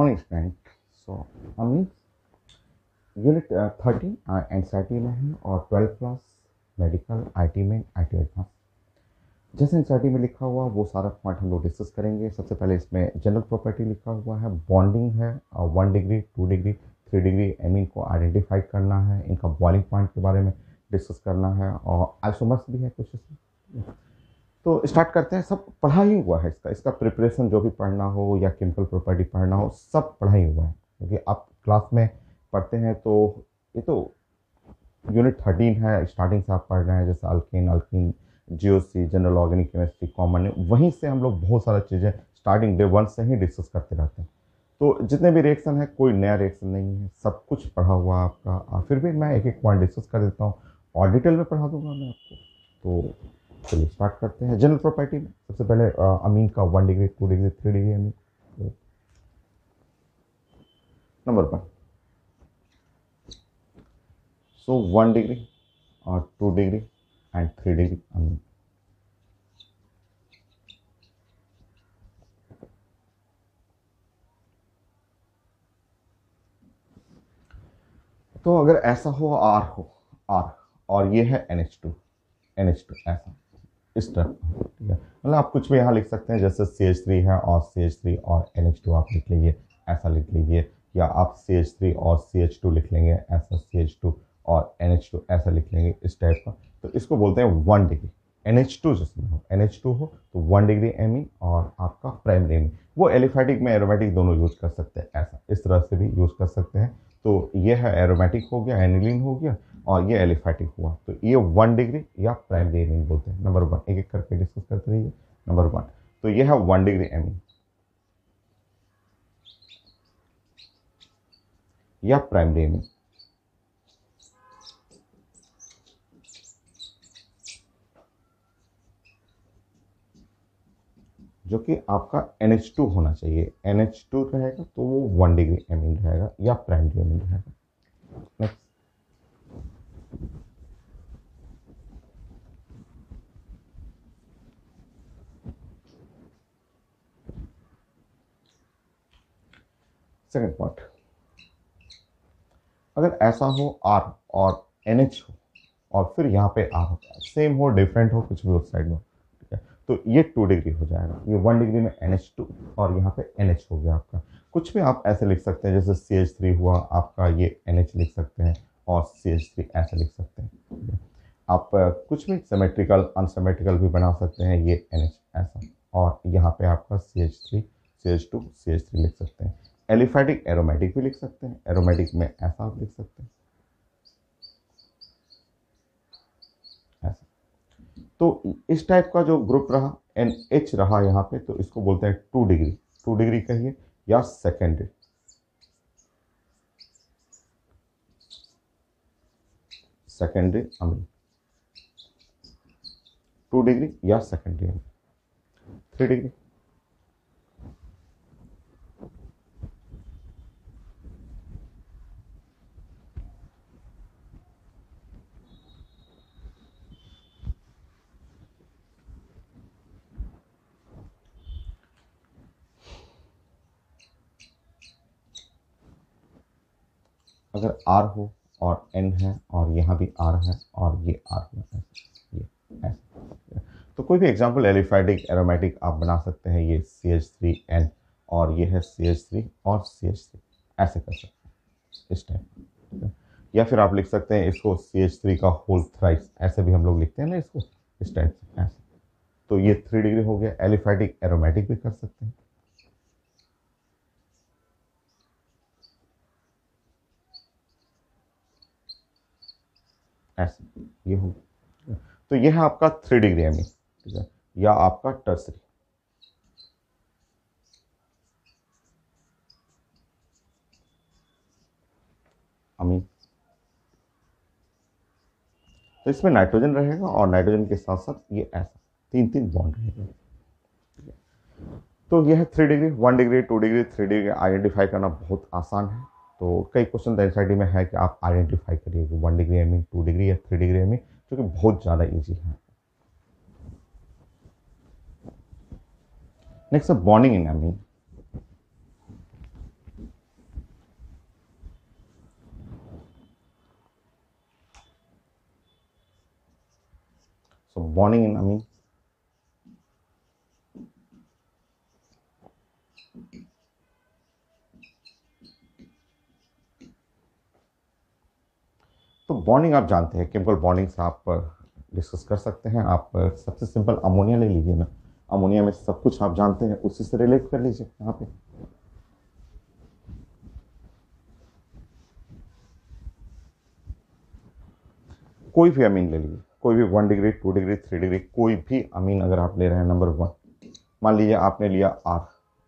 Morning student. So Amit unit 13 NCERT में है और 12th क्लास मेडिकल आईटी में आईटी एडवांस। जैसे एनसीईआरटी में लिखा हुआ वो सारा पॉइंट हम लोग डिस्कस करेंगे। सबसे पहले इसमें जनरल प्रॉपर्टी लिखा हुआ है, बॉन्डिंग है, 1 डिग्री 2 डिग्री 3 डिग्री एमीन को आइडेंटिफाई करना है, इनका बॉइलिंग पॉइंट के बारे में डिस्कस करना है और आइसोमर्स भी है कुछ इसमें। तो स्टार्ट करते हैं। सब पढ़ा ही हुआ है, इसका प्रिपरेशन जो भी पढ़ना हो या केमिकल प्रॉपर्टी पढ़ना हो सब पढ़ा ही हुआ है, क्योंकि आप क्लास में पढ़ते हैं तो ये तो यूनिट 13 है, स्टार्टिंग से आप पढ़ रहे हैं। जैसे alkane alkene GOC general organic chemistry common, वहीं से हम लोग बहुत सारा चीज़ें स्टार्टिंग डे 1 से ही डिस्कस करते रहते हैं। तो जितने भी रिएक्शन है कोई नया रिएक्शन नहीं है, सब कुछ पढ़ा हुआ है आपका। फिर भी मैं एक एक पॉइंट डिस्कस कर देता हूँ और डिटेल में पढ़ा दूंगा मैं आपको। तो चलिए स्टार्ट करते हैं। जनरल प्रॉपर्टी में सबसे पहले अमीन का 1 डिग्री 2 डिग्री 3 डिग्री अमीन। नंबर 1, सो 1 डिग्री और 2 डिग्री एंड 3 डिग्री अमीन। तो अगर ऐसा हो आर और ये है NH2 ऐसा इस तरह, ठीक है। मतलब आप कुछ भी यहाँ लिख सकते हैं, जैसे CH3 है और CH3 और NH2 आप लिख लीजिए, ऐसा लिख लीजिए। या आप CH3 और CH2 लिख लेंगे, ऐसा CH2 और NH2 ऐसा लिख लेंगे, इस टाइप का। तो इसको बोलते हैं 1 डिग्री। NH2 जिसमें हो NH2 हो तो 1 डिग्री एमी और आपका प्राइमरी एमी। वो एलिफेटिक में एरोमेटिक दोनों यूज कर सकते हैं, ऐसा इस तरह से भी यूज कर सकते हैं। तो ये है एरोमेटिक हो गया, एनिलीन हो गया, और ये एलिफेटिक हुआ। तो ये 1 डिग्री या प्राइमरी एमीन बोलते हैं। नंबर 1 एक एक करके डिस्कस करते रहिए। नंबर 1 तो ये है 1 डिग्री एमीन या प्राइमरी एमीन, जो कि आपका NH2 होना चाहिए। NH2 रहेगा तो वो 1 डिग्री एमीन रहेगा या प्राइमरी एमीन रहेगा। नेक्स्ट, सेकंड पॉइंट, अगर ऐसा हो R और NH हो और फिर यहाँ पे R हो, सेम हो डिफरेंट हो कुछ भी उस साइड में, ठीक है, तो ये 2 डिग्री हो जाएगा। ये 1 डिग्री में NH2 और यहाँ पे NH हो गया आपका। कुछ भी आप ऐसे लिख सकते हैं, जैसे CH3 हुआ आपका, ये NH लिख सकते हैं और CH3 ऐसे लिख सकते हैं, ठीक है। आप कुछ भी सिमेट्रिकल अनसिमेट्रिकल भी बना सकते हैं, ये NH ऐसा, और यहाँ पे आपका CH3 CH2 CH3 लिख सकते हैं। एलिफेटिक एरोमेटिक भी लिख सकते हैं, एरोमेटिक में ऐसा आप लिख सकते हैं, ऐसा। तो इस टाइप का जो ग्रुप रहा NH रहा यहाँ पे, तो इसको बोलते हैं 2 डिग्री। 2 डिग्री कहिए या सेकेंडरी, सेकेंडरी अमीन। 2 डिग्री या सेकेंडरी अमीन। 3 डिग्री, अगर R हो और N है और यहाँ भी R है और ये R है, ये ऐसे। तो कोई भी एग्जांपल एलिफेटिक एरोमेटिक आप बना सकते हैं। ये CH3N और ये है CH3 और CH3, ऐसे कर सकते हैं इस टाइप। या फिर आप लिख सकते हैं इसको CH3 का होल थ्राइस, ऐसे भी हम लोग लिखते हैं ना इसको, इस टाइप से ऐसे। तो ये 3 डिग्री हो गया। एलिफेटिक एरोमेटिक भी कर सकते हैं, ऐसे ये हो। तो ये है आपका 3 डिग्री एमी, ठीक है, या आपका टर्सरी अमीन। तो इसमें नाइट्रोजन रहेगा और नाइट्रोजन के साथ साथ ये ऐसा 3 बॉन्ड रहेगा। तो यह है 3 degree 1 degree 2 degree 3 degree identify करना बहुत आसान है। तो कई क्वेश्चन एनसीईआरटी में है कि आप आइडेंटिफाई करिए 1 डिग्री एमी 2 डिग्री या 3 डिग्री एमी, जो कि बहुत ज़्यादा ईजी है। नेक्स्ट है bonding in amine. So bonding in amine, तो बॉन्डिंग आप जानते हैं, केमिकल बॉन्डिंग से आप डिस्कस कर सकते हैं। आप सबसे सिंपल अमोनिया ले लीजिए ना, अमोनिया में सब कुछ आप जानते हैं, उसी से रिलेट कर लीजिए यहाँ पे। कोई भी अमीन ले लीजिए, कोई भी 1 डिग्री 2 डिग्री 3 डिग्री कोई भी अमीन अगर आप ले रहे हैं, नंबर 1 मान लीजिए आपने लिया R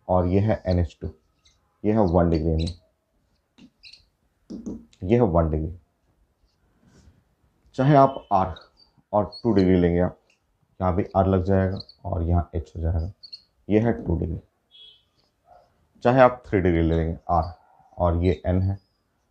और ये है NH2, ये है 1 डिग्री अमीन, ये है 1 डिग्री। चाहे आप R और 2 डिग्री लेंगे, आप यहाँ भी R लग जाएगा और यहाँ H हो जाएगा, ये है 2 डिग्री। चाहे आप 3 डिग्री ले लेंगे R और ये N है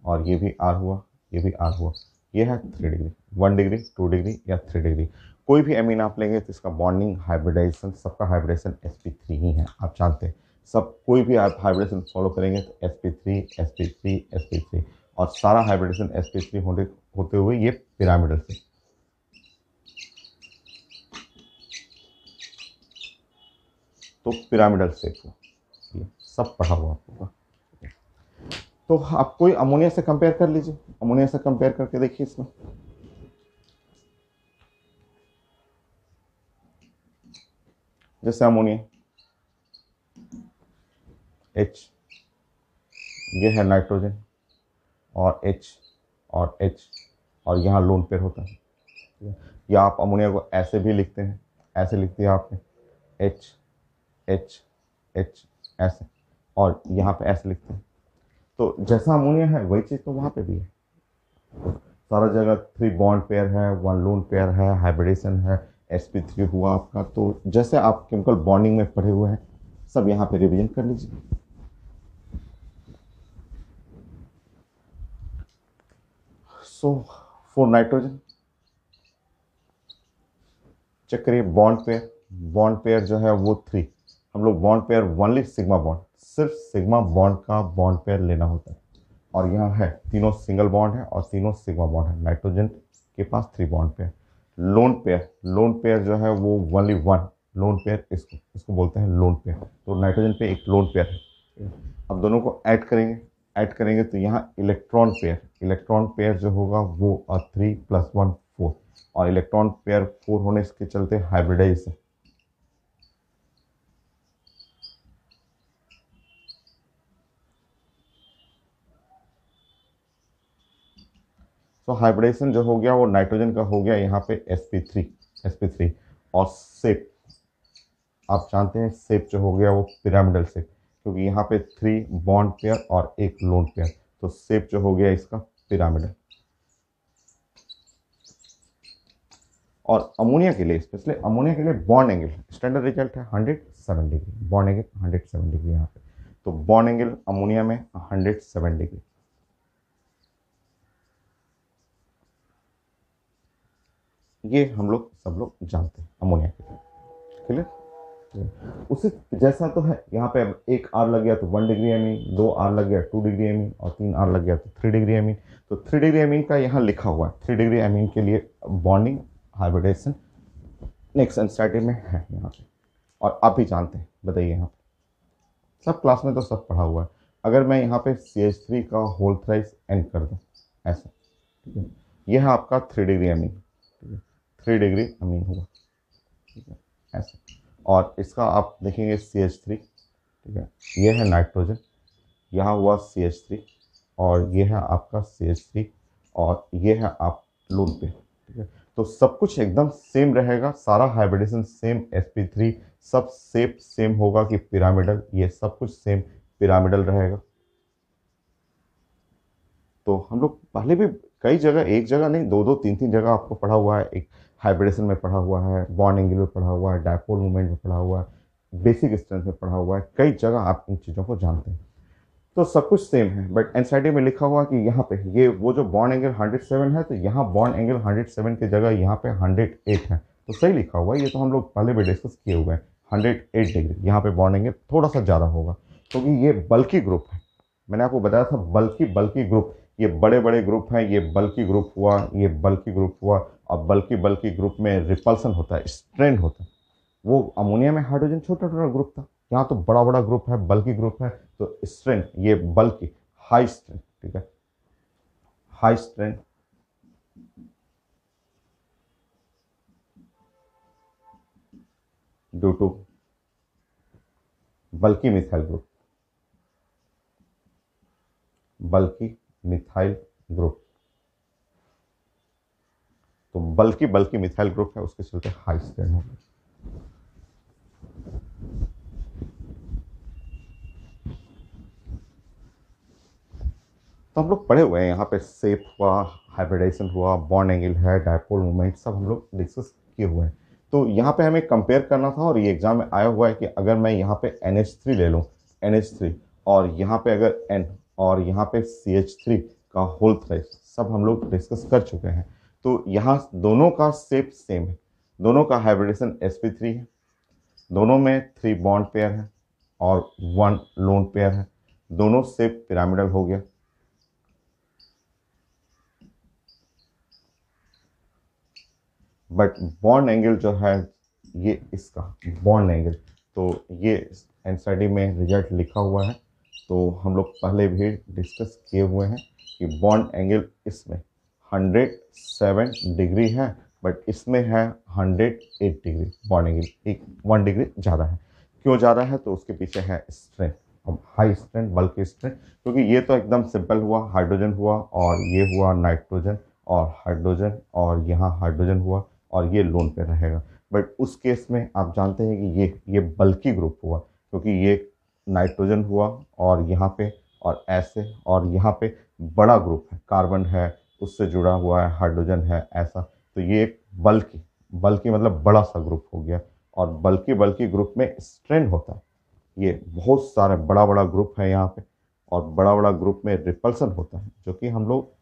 और ये भी R हुआ, ये भी R हुआ, ये है 3 डिग्री। 1 डिग्री 2 डिग्री या 3 डिग्री कोई भी अमीन आप लेंगे तो इसका बॉन्डिंग हाइब्रिडाइजेशन, सबका हाइब्रिडेशन sp3 ही है, आप जानते हैं। सब कोई भी आप हाइब्रिडेशन फॉलो करेंगे तो sp3 sp3 sp3 और सारा हाइब्रिडेशन sp3 होते हुए ये पिरामिडल से। तो पिरामिडल शेप को ये सब पढ़ा हुआ आपको। तो आप कोई अमोनिया से कंपेयर कर लीजिए, अमोनिया से कंपेयर करके देखिए इसमें। जैसे अमोनिया H, ये है नाइट्रोजन और H और H और यहाँ लोन पेयर होता है। या आप अमोनिया को ऐसे भी लिखते हैं, ऐसे लिख दिया आपने H H H ऐसे, और यहाँ पे ऐसे लिखते हैं। तो जैसा अमोनिया है वही चीज़ तो वहाँ पे भी है। सारा जगह 3 बॉन्ड पेयर है, 1 लोन पेयर है, हाइब्रिडेशन है, sp3 हुआ आपका। तो जैसे आप केमिकल बॉन्डिंग में पढ़े हुए हैं सब यहाँ पे रिवीजन कर लीजिए। सो फॉर नाइट्रोजन चेक करिए, बॉन्ड पेयर जो है वो 3, हम लोग bond pair only sigma bond, सिर्फ सिग्मा बॉन्ड का बॉन्ड पेयर लेना होता है। और यहाँ है तीनों सिंगल बॉन्ड है और तीनों सिग्मा बॉन्ड है। नाइट्रोजन के पास 3 बॉन्ड पेयर। लोन पेयर जो है वो ओनली 1 लोन पेयर, इसको बोलते हैं लोन पेयर। तो नाइट्रोजन पे एक लोन पेयर है। अब दोनों को ऐड करेंगे तो यहाँ इलेक्ट्रॉन पेयर जो होगा वो 3 + 1 4, और इलेक्ट्रॉन पेयर 4 होने के चलते हाइब्रिडाइज है। तो हाइब्रिडेशन जो हो गया वो नाइट्रोजन का हो गया यहाँ पे sp3 और शेप आप जानते हैं, शेप जो हो गया वो पिरामिडल शेप, क्योंकि यहाँ पे 3 बॉन्ड पेयर और एक लोन पेयर, तो शेप जो हो गया इसका पिरामिडल। और अमोनिया के लिए, स्पेशली अमोनिया के लिए बॉन्ड एंगल स्टैंडर्ड रिजल्ट है 107 डिग्री, बॉन्ड एंगल 107 डिग्री यहाँ पे। तो बॉन्ड एंगल अमोनिया में 107 डिग्री। ये हम लोग सब लोग जानते हैं अमोनिया के लिए, क्लियर। उसी जैसा तो है यहाँ पे, अब एक R लग गया तो 1 डिग्री अमीन, 2 R लग गया 2 डिग्री अमीन, और 3 R लग गया तो 3 डिग्री अमीन। तो 3 डिग्री अमीन का यहाँ लिखा हुआ है, 3 डिग्री अमीन के लिए बॉन्डिंग हाइब्रिडेशन नेक्स्ट एनसीईआरटी में है यहाँ पे, और आप भी जानते हैं। बताइए यहाँ पे सब क्लास में तो सब पढ़ा हुआ है। अगर मैं यहाँ पे CH3 का होल थ्राइस एंड कर दूँ ऐसा, ठीक है, यह है आपका 3 डिग्री अमीन, ठीक है, 3 डिग्री अमीन हुआ, ठीक है, ऐसा। और इसका आप देखेंगे CH3, ठीक है, ये है नाइट्रोजन, यहाँ हुआ CH3 और ये है आपका CH3 और ये है आप लोन पे, ठीक है। तो सब कुछ एकदम सेम रहेगा, सारा हाइब्रिडेशन सेम, sp3 सब शेप सेम होगा कि पिरामिडल, ये सब कुछ सेम पिरामिडल रहेगा। तो हम लोग पहले भी कई जगह, एक जगह नहीं, 2 3 3 जगह आपको पढ़ा हुआ है। एक हाइब्रिडेशन में पढ़ा हुआ है, बॉन्ड एंगल में पढ़ा हुआ है, डायपोल मूवमेंट में पढ़ा हुआ है, बेसिक स्ट्रेंथ में पढ़ा हुआ है, कई जगह आप इन चीज़ों को जानते हैं। तो सब कुछ सेम है, बट एनसीईआरटी में लिखा हुआ कि यहाँ पे ये वो जो बॉन्ड एंगल 107 है, तो यहाँ बॉन्ड एंगल 107 की जगह यहाँ पे 108 है। तो सही लिखा हुआ है, ये तो हम लोग पहले भी डिस्कस किए हुए हैं। 108 डिग्री यहाँ पे बॉन्ड एंगल थोड़ा सा ज़्यादा होगा, क्योंकि ये बल्कि ग्रुप है। मैंने आपको बताया था बल्कि ग्रुप, ये बड़े बड़े ग्रुप हैं, ये बल्कि ग्रुप हुआ, ये बल्कि ग्रुप हुआ, और बल्कि बल्कि ग्रुप में रिपल्सन होता है, स्ट्रेन होता है। वो अमोनिया में हाइड्रोजन छोटा छोटा ग्रुप था, यहाँ तो बड़ा बड़ा ग्रुप है, बल्कि ग्रुप है, तो स्ट्रेन, ये बल्कि हाई स्ट्रेन, ठीक है, हाई स्ट्रेन ड्यू टू बल्कि मिथाइल ग्रुप, बल्कि मिथाइल ग्रुप, तो बल्कि बल्कि मिथाइल ग्रुप है, उसके चलते हाई स्ट्रेन होगा। तो हम लोग पढ़े हुए हैं यहाँ पे, शेप हुआ, हाइब्रिडाइजेशन हुआ, बॉन्ड एंगल है, डायपोल मोमेंट, सब हम लोग डिस्कस किए हुए हैं। तो यहाँ पे हमें कंपेयर करना था, और ये एग्जाम में आया हुआ है कि अगर मैं यहाँ पे NH3 ले लूँ, NH3, और यहाँ पे अगर N, और यहाँ पे CH3 का होल थ्राइस, सब हम लोग डिस्कस कर चुके हैं। तो यहाँ दोनों का शेप सेम है, दोनों का हाइब्रिडेशन sp3 है, दोनों में 3 बॉन्ड पेयर है और 1 लोन पेयर है, दोनों शेप पिरामिडल हो गया। बट बॉन्ड एंगल जो है, ये इसका बॉन्ड एंगल, तो ये एनसीईआरटी में रिजल्ट लिखा हुआ है, तो हम लोग पहले भी डिस्कस किए हुए हैं कि बॉन्ड एंगल इसमें 107 डिग्री है, बट इसमें है 108 डिग्री बॉन्ड एंगल, 1 डिग्री ज़्यादा है। क्यों ज़्यादा है? तो उसके पीछे है स्ट्रेन, अब हाई स्ट्रेन, बल्कि स्ट्रेन, क्योंकि ये तो एकदम सिंपल हुआ, हाइड्रोजन हुआ और ये हुआ नाइट्रोजन और हाइड्रोजन, और यहाँ हाइड्रोजन हुआ और ये लोन पे रहेगा। बट उस केस में आप जानते हैं कि ये बल्कि ग्रुप हुआ, क्योंकि ये नाइट्रोजन हुआ और यहाँ पे और ऐसे, और यहाँ पे बड़ा ग्रुप है, कार्बन है, उससे जुड़ा हुआ है, हाइड्रोजन है, ऐसा, तो ये एक बल्कि, बल्कि मतलब बड़ा सा ग्रुप हो गया। और बल्कि बल्कि ग्रुप में स्ट्रेन होता है, ये बहुत सारे बड़ा बड़ा ग्रुप है यहाँ पे, और बड़ा बड़ा ग्रुप में रिपल्सन होता है, जो कि हम लोग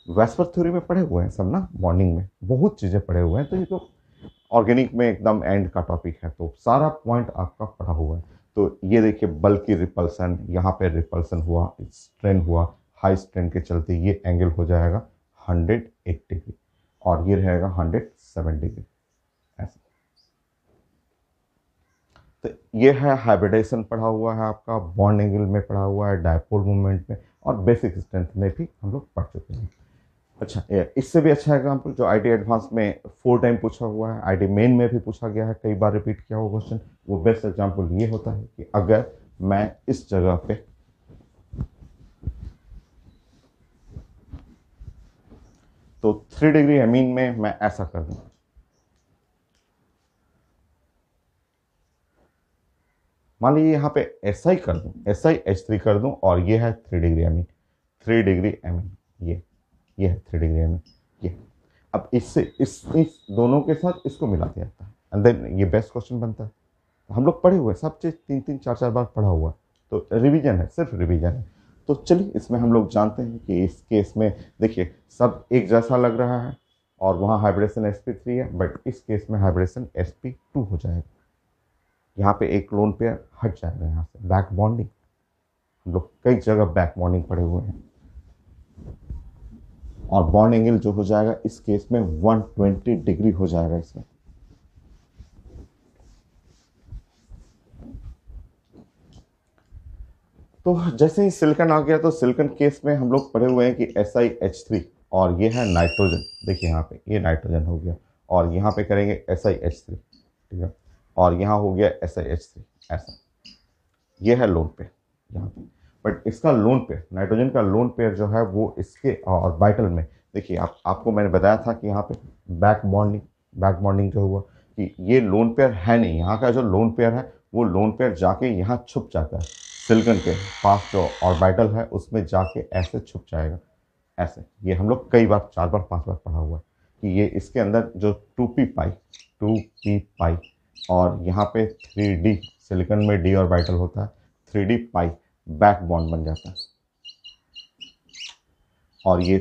वैस्पर थ्योरी में पढ़े हुए हैं सब ना, बॉन्डिंग में बहुत चीज़ें पढ़े हुए हैं। तो ये तो ऑर्गेनिक में एकदम एंड का टॉपिक है, तो सारा पॉइंट आपका पढ़ा हुआ है। तो ये देखिए, बल्कि रिपल्सन, यहाँ पे रिपल्सन हुआ, स्ट्रेन हुआ, हाई स्ट्रेन के चलते ये एंगल हो जाएगा 108 डिग्री, और ये रहेगा 107 डिग्री, ऐसा। तो ये है हाइब्रिडाइजेशन पढ़ा हुआ है आपका, बॉन्ड एंगल में पढ़ा हुआ है, डायपोल मूवमेंट में, और बेसिक स्ट्रेंथ में भी हम लोग पढ़ चुके हैं। अच्छा, इससे भी अच्छा एग्जाम्पल जो आईटी एडवांस में 4 टाइम पूछा हुआ है, आईटी मेन में भी पूछा गया है, कई बार रिपीट किया हुआ क्वेश्चन, वो बेस्ट एग्जाम्पल ये होता है कि अगर मैं इस जगह पे तो 3 डिग्री एमीन में मैं ऐसा कर दूं, मान लीजिए यहाँ पे SI कर दूं, SiH3 कर दूं, और ये है 3 डिग्री एमीन, 3 डिग्री एमीन, ये है 3 डिग्री एमीन, ये। अब इससे इस दोनों के साथ इसको मिला दिया जाता है, एंड देन ये बेस्ट क्वेश्चन बनता है। हम लोग पढ़े हुए सब चीज़ 3-3 4-4 बार पढ़ा हुआ है, तो रिवीजन है, सिर्फ रिवीजन है। तो चलिए, इसमें हम लोग जानते हैं कि इस केस में देखिए सब एक जैसा लग रहा है, और वहाँ हाइब्रिडेशन sp3 है, बट इस केस में हाइब्रिडेशन sp2 हो जाएगा। यहाँ पे एक लोन पेयर हट जाएगा, यहाँ से बैक बॉन्डिंग, हम लोग कई जगह बैक बॉन्डिंग पढ़े हुए हैं, और बॉन्ड एंगल जो हो जाएगा इस केस में 120 डिग्री हो जाएगा इसमें। तो जैसे ही सिलिकॉन आ गया, तो सिलिकॉन केस में हम लोग पढ़े हुए हैं कि SiH3, और ये है नाइट्रोजन, देखिए यहाँ पे ये नाइट्रोजन हो गया, और यहाँ पे करेंगे SiH3, ठीक है, और यहाँ हो गया SiH3, ऐसा, ये है लोन पेयर यहाँ पे। बट इसका लोन पेयर, नाइट्रोजन का लोन पेयर जो है वो इसके ऑर्बिटल में, देखिए आपको मैंने बताया था कि यहाँ पे बैक बॉन्डिंग जो हुआ कि ये लोन पेयर है नहीं, यहाँ का जो लोन पेयर है वो लोन पेयर जाके यहाँ छुप जाता है, सिलिकॉन के पास जो ऑर्बिटल है उसमें जाके ऐसे छुप जाएगा, ऐसे। ये हम लोग कई बार, 4 बार 5 बार पढ़ा हुआ है कि ये इसके अंदर जो 2p पाई, और यहाँ पे 3d, सिलिकॉन में d ऑर्बिटल होता है, 3d पाई बैक बॉन्ड बन जाता है, और ये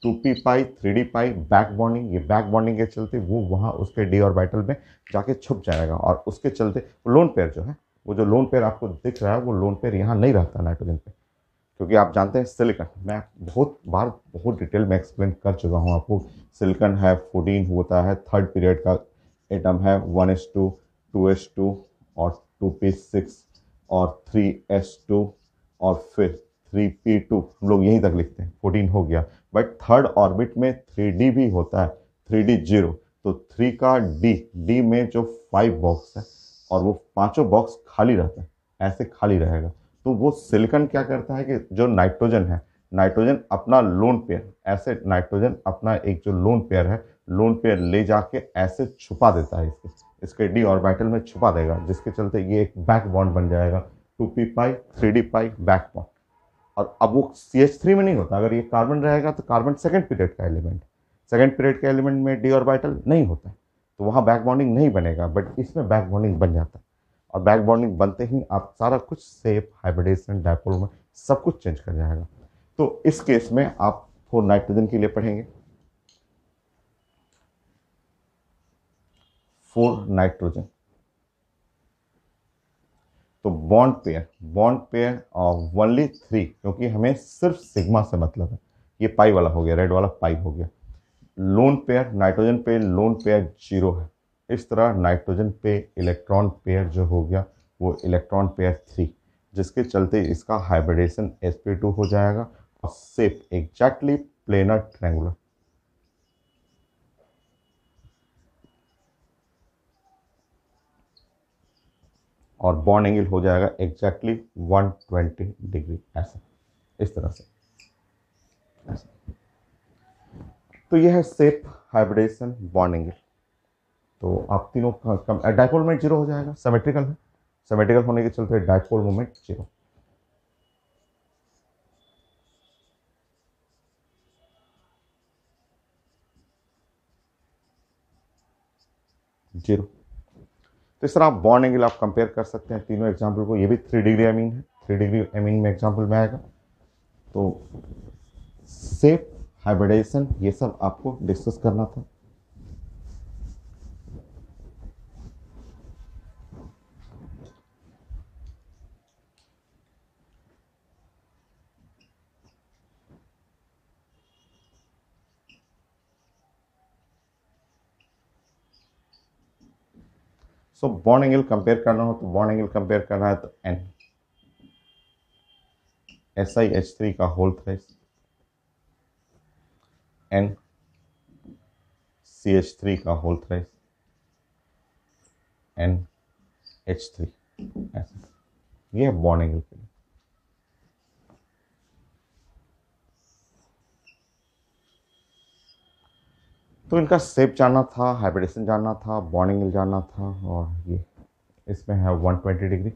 2p पाई 3d पाई बैक बॉन्डिंग, ये बैक बॉन्डिंग के चलते वो वहाँ उसके d ऑर्बिटल में जाके छुप जाएगा, और उसके चलते लोन पेयर जो है, वो जो लोन पेयर आपको दिख रहा है, वो लोन पेयर यहाँ नहीं रहता नाइट्रोजन पे, क्योंकि आप जानते हैं सिलिकॉन, मैं बहुत बार बहुत डिटेल में एक्सप्लेन कर चुका हूँ आपको। सिलिकॉन है 14 होता है, थर्ड पीरियड का एटम है 1s2, 2s2 और 2p6 और 3s2 और फिर 3p2, हम लोग यहीं तक लिखते हैं, 14 हो गया। बट थर्ड ऑर्बिट में 3d भी होता है, 3d जीरो, तो 3 का डी में जो 5 बॉक्स है और वो पांचों बॉक्स खाली रहता है, ऐसे खाली रहेगा। तो वो सिलिकॉन क्या करता है कि जो नाइट्रोजन है, नाइट्रोजन अपना लोन पेयर, ऐसे नाइट्रोजन अपना एक जो लोन पेयर है, लोन पेयर ले जाके ऐसे छुपा देता है, इसके डी ऑर्बिटल में छुपा देगा, जिसके चलते ये एक बैक बॉन्ड बन जाएगा, 2p पाई 3d पाई बैक बॉन्ड। और अब वो CH3 में नहीं होता, अगर ये कार्बन रहेगा तो कार्बन सेकंड पीरियड का एलिमेंट, सेकंड पीरियड के एलिमेंट में डी ऑर्बिटल नहीं होता है, तो वहाँ बैक बॉन्डिंग नहीं बनेगा, बट इसमें बैक बॉन्डिंग बन जाता है। और बैक बॉन्डिंग बनते ही आप सारा कुछ सेप, हाइब्रिडेशन, डायपोल में सब कुछ चेंज कर जाएगा। तो इस केस में आप 4 नाइट्रोजन के लिए पढ़ेंगे, 4 नाइट्रोजन। तो बॉन्ड पेयर ओनली 3, क्योंकि हमें सिर्फ सिग्मा से मतलब है, ये पाई वाला हो गया, रेड वाला पाई हो गया। लोन पेयर, नाइट्रोजन पे लोन पेयर 0 है, इस तरह नाइट्रोजन पे इलेक्ट्रॉन पेयर जो हो गया वो इलेक्ट्रॉन पेयर 3, जिसके चलते इसका हाइब्रिडेशन sp2 हो जाएगा और शेप एग्जैक्टली प्लेनर ट्रायंगुलर। और बॉन्ड एंगल हो जाएगा एग्जैक्टली 120 डिग्री, ऐसा, इस तरह से, ऐसा। तो यह है शेप, हाइब्रिडेशन, बॉन्ड एंगल। तो आप तीनों का डायपोल मोमेंट 0 हो जाएगा, सिमेट्रिकल है, सिमेट्रिकल होने के चलते डायपोल मोमेंट 0। जीरो। तो इस तरह आप बॉन्ड एंगल आप कंपेयर कर सकते हैं तीनों एग्जाम्पल को। ये भी 3 डिग्री अमीन है, 3 डिग्री अमीन में एग्जाम्पल में आएगा। तो शेप, हाइब्रिडेशन, ये सब आपको डिस्कस करना था। सो बॉन्ड एंगल कंपेयर करना हो तो बॉन्ड एंगल कंपेयर करना है तो एन, SiH3 का होल थ्राइस, एन CH3 का होल थ्राइस, NH3, ऐसे। ये है बॉन्ड एंगल के लिए। तो इनका शेप जानना था, हाइब्रिडेशन जानना था, बॉन्ड एंगल जानना था, और ये इसमें है 120 डिग्री।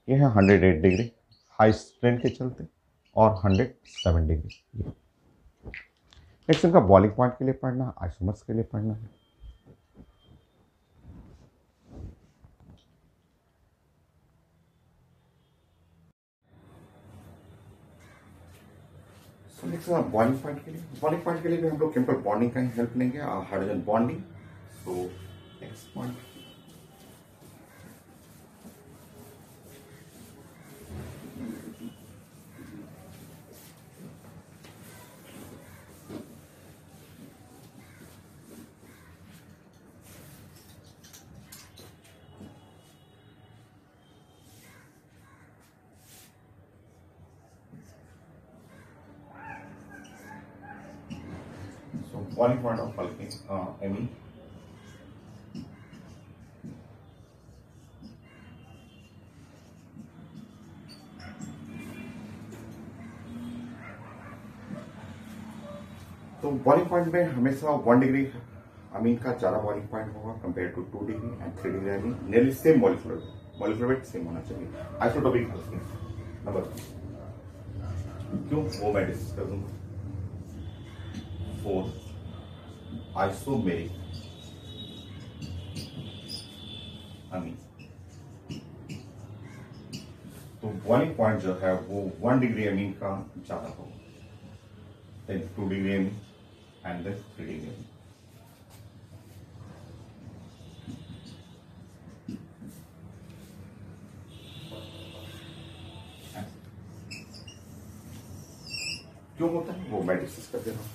ये है 108 डिग्री हाई स्ट्रेन के चलते, और 107 डिग्री। नेक्स्ट इनका बॉइलिंग पॉइंट के लिए पढ़ना, आइसोमर्स के लिए पढ़ना है। बॉइलिंग पॉइंट के लिए भी हम लोग केमिकल बॉन्डिंग का ही हेल्प लेंगे, हाइड्रोजन बॉन्डिंग। तो next point, boiling point of amine. तो बॉइलिंग पॉइंट में हमेशा 1 डिग्री अमीन का ज़्यादा बॉइलिंग पॉइंट होगा compare to 2 degree and 3 degree amine. Nearly same molecular weight same होना चाहिए। आइसोटोपिक नंबर, क्यों वो मैं डिस्कस कर दूंगा। 4 आइसोमेरिक अमीन। तो बॉइलिंग पॉइंट जो है वो 1 डिग्री अमीन का ज़्यादा होगा, then 2 degree amine and then 3 degree amine। क्यों होता है वो मैं डिस्कस कर दे रहा हूं।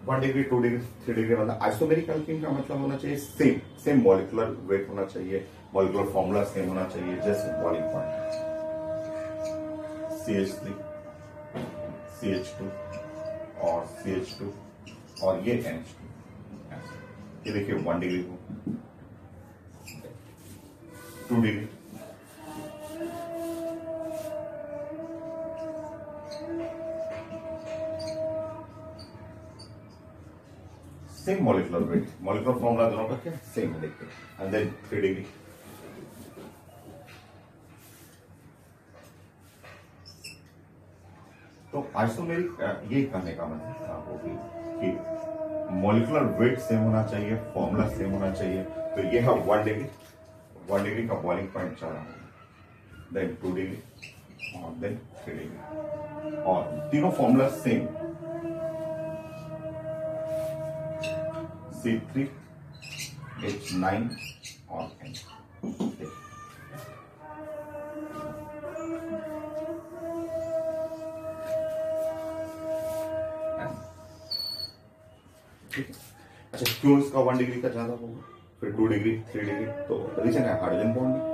वन डिग्री, 2 डिग्री, 3 डिग्री मतलब आइसोमेरिक एल्कीन का मतलब होना चाहिए सेम सेम मॉलिकुलर वेट होना चाहिए, मॉलिकुलर फॉर्मूला सेम होना चाहिए, just boiling point CH3 CH2 और CH2 और ये NH2। ये देखिए 1 डिग्री को, 2 degree, same molecular weight, molecular formula दोनों का क्या सेम है देखिए, एंड देन 3 डिग्री। तो आइसोमेरिक ये कहने का मतलब होगी कि मॉलिकुलर वेट सेम होना चाहिए, फॉर्मूला सेम होना चाहिए। तो ये है 1 डिग्री, 1 डिग्री का बॉइलिंग पॉइंट चल रहा है, देन 2 डिग्री और देन 3 डिग्री, और तीनों फॉर्मूला सेम, C3 H9 और N। ठीक है, अच्छा क्यों इसका 1 डिग्री का ज्यादा होगा, फिर 2 डिग्री, 3 डिग्री? तो रीजन है हाइड्रोजन बॉन्डिंग।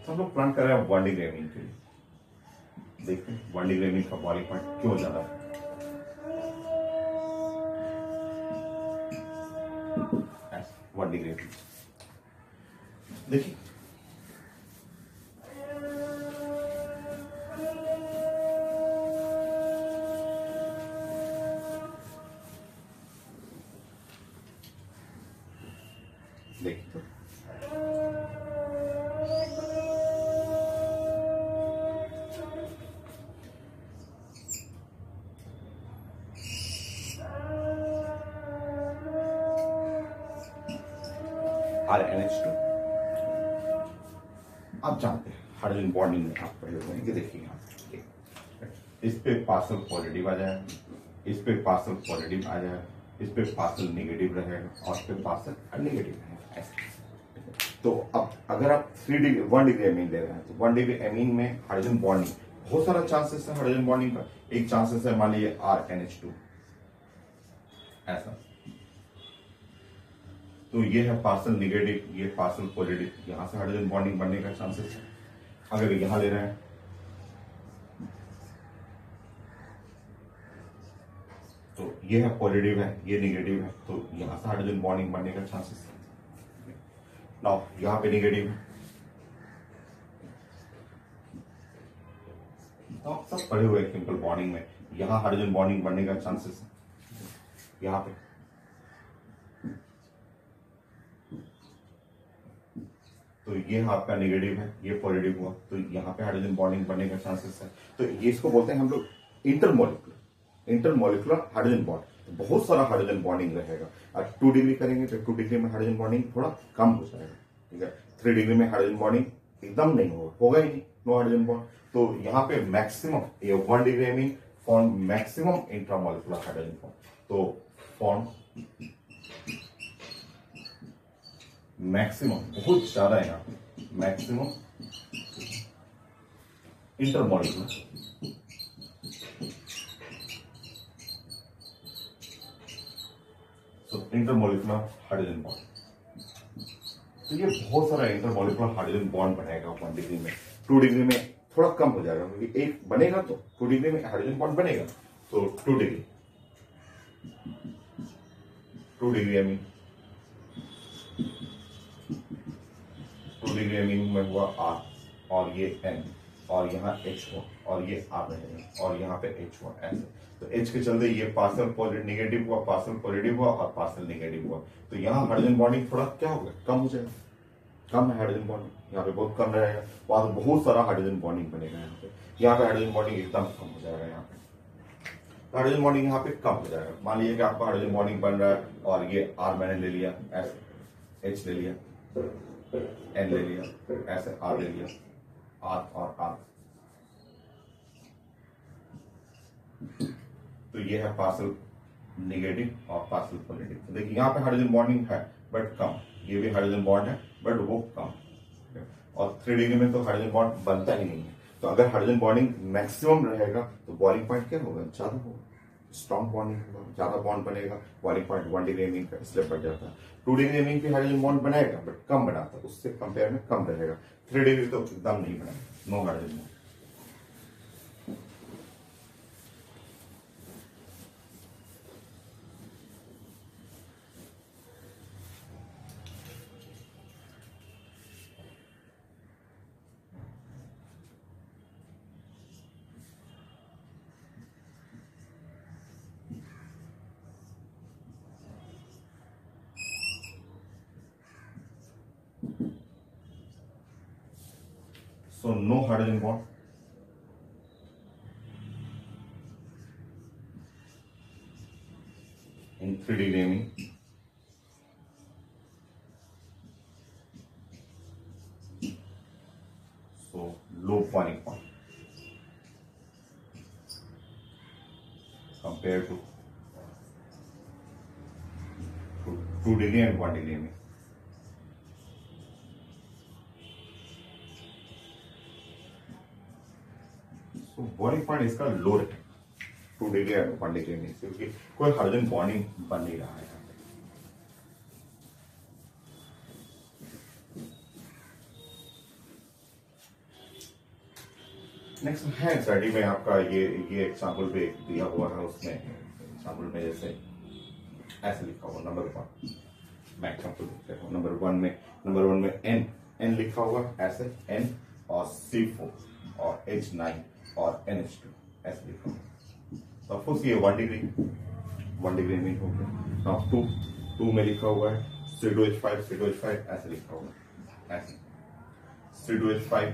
हम लोग प्लान कर रहे हैं 1 डिग्री एमीन के लिए, देखते हैं 1 डिग्री एमीन का बॉइलिंग पॉइंट क्यों ज्यादा है। वन डिग्री देखिए, देखिए तो RNH2 आप जानते हैं हाइड्रोजन बॉन्डिंग में आप पढ़े हुए हैं कि देखिए यहाँ इस पे पार्सल पॉजिटिव आ जाएगा, इस पे पार्सल पॉजिटिव आ जाएगा, इस पे पार्सल नेगेटिव रहेगा और इस पे पार्सल नेगेटिव रहेगा ऐसे। तो अब अगर आप 3 डिग्री 1 डिग्री एमीन ले रहे हैं तो 1 डिग्री एमीन में हाइड्रोजन बॉन्डिंग बहुत सारा चांसेस है हाइड्रोजन बॉन्डिंग का। एक चांसेस है मान लीजिए RNH2 ऐसा, तो ये है पार्सल नेगेटिव, ये पार्सल पॉजिटिव, यहां से हाइड्रोजन बॉन्डिंग बनने का चांसेस है। अगर यहां ले रहे हैं तो ये है पॉजिटिव है, ये नेगेटिव है, तो यहां से हाइड्रोजन बॉन्डिंग बनने का चांसेस है। नाउ यहां पे नेगेटिव है, तो आप सब पढ़े हुए केमिकल बॉन्डिंग में यहां हाइड्रोजन बॉन्डिंग बनने का चांसेस है। यहां पे तो ये आपका नेगेटिव है, ये पॉजिटिव हुआ, तो यहाँ पे हाइड्रोजन बॉन्डिंग बनने का चांसेस है। तो ये इसको बोलते हैं हम लोग इंटरमोलिकुलर हाइड्रोजन बॉन्ड। तो बहुत सारा हाइड्रोजन बॉन्डिंग रहेगा। अब 2 डिग्री करेंगे तो 2 डिग्री में हाइड्रोजन बॉन्डिंग थोड़ा कम हो जाएगा, ठीक है। 3 डिग्री में हाइड्रोजन बॉन्डिंग एकदम नहीं होगा ही नहीं, नो हाइड्रोजन बॉन्ड। तो यहाँ पे मैक्सिमम ये 1 डिग्री में form maximum intramolecular hydrogen bond, तो फॉर्म मैक्सिमम बहुत ज्यादा है यहाँ पे, maximum intermolecular intermolecular hydrogen bond. तो ये बहुत सारा इंटरमोलिकुलर हाइड्रोजन बॉन्ड बनेगा 1 डिग्री में। 2 डिग्री में थोड़ा कम हो जाएगा क्योंकि एक बनेगा तो 2 डिग्री में हाइड्रोजन बॉन्ड बनेगा, तो 2 degree 2 degree amine 2 degree amine में हुआ R और ये N और यहाँ H हुआ और ये R रहेगा और यहाँ पे H हुआ ऐसे। तो H के चलते ये पार्सल पॉजिटिव नेगेटिव हुआ, पार्सल पॉजिटिव हुआ और पार्सल नेगेटिव हुआ। तो यहाँ हाइड्रोजन बॉन्डिंग थोड़ा क्या होगा, कम हो जाएगा, कम है हाइड्रोजन बॉन्डिंग, यहाँ पे बहुत कम रहेगा, वहां तो बहुत सारा हाइड्रोजन बॉन्डिंग बनेगा। यहाँ पे हाइड्रोजन बॉन्डिंग एकदम कम हो जाएगा। यहाँ पे हाइड्रोजन बॉन्डिंग यहाँ पे कम हो जाएगा। मान लीजिए कि आपका हाइड्रोजन बॉन्डिंग बन रहा है और ये R मैंने ले लिया, H ले लिया, एन ले लिया, ऐसे आर ले लिया, आर और आर। तो ये है पार्शियल नेगेटिव और पार्शियल पॉजिटिव। तो देखिए यहाँ पे हाइड्रोजन बॉन्डिंग है बट कम, ये भी हाइड्रोजन बॉन्ड है बट वो कम, और 3 डिग्री में तो हाइड्रोजन बॉन्ड बनता ही नहीं है। तो अगर हाइड्रोजन बॉन्डिंग मैक्सिमम रहेगा तो बॉइलिंग पॉइंट क्या होगा, ज्यादा होगा, स्ट्रॉन्ग बॉन्डिंग होगा, ज्यादा बॉन्ड बनेगा, बॉइलिंग पॉइंट 1 डिग्री एमिंग का इसलिए बढ़ जाता है। 2 डिग्री एमिंग पे हाइड्रोजन बॉन्ड बनाएगा बट कम बनाता है, उससे कंपेयर में कम रहेगा। 3 डिग्री तो एकदम नहीं बनाएगा, no hydrogen bond. So no hydrogen bond. In 3D gaming. So low boiling point compared to 2 degree and 1 degree में। So boiling point इसका लो है 2 डिग्री और 1 डिग्री में, क्योंकि कोई हाइड्रोजन बॉन्डिंग बन नहीं रहा है। नेक्स्ट है स्टडी में आपका ये एग्जाम्पल पे दिया हुआ है, उसमें एग्जाम्पल में जैसे ऐसे लिखा हुआ नंबर 1, मैं एग्जाम्पल लिख रहा हूँ। नंबर वन में एन लिखा हुआ ऐसे, एन और C4 और H9 और NH2 ऐसे लिखा हुआ। तो ऑफकोर्स ये 1 डिग्री में हो गया। अब 2 में लिखा हुआ है C2H5 ऐसे लिखा हुआ है, ऐसे C2H5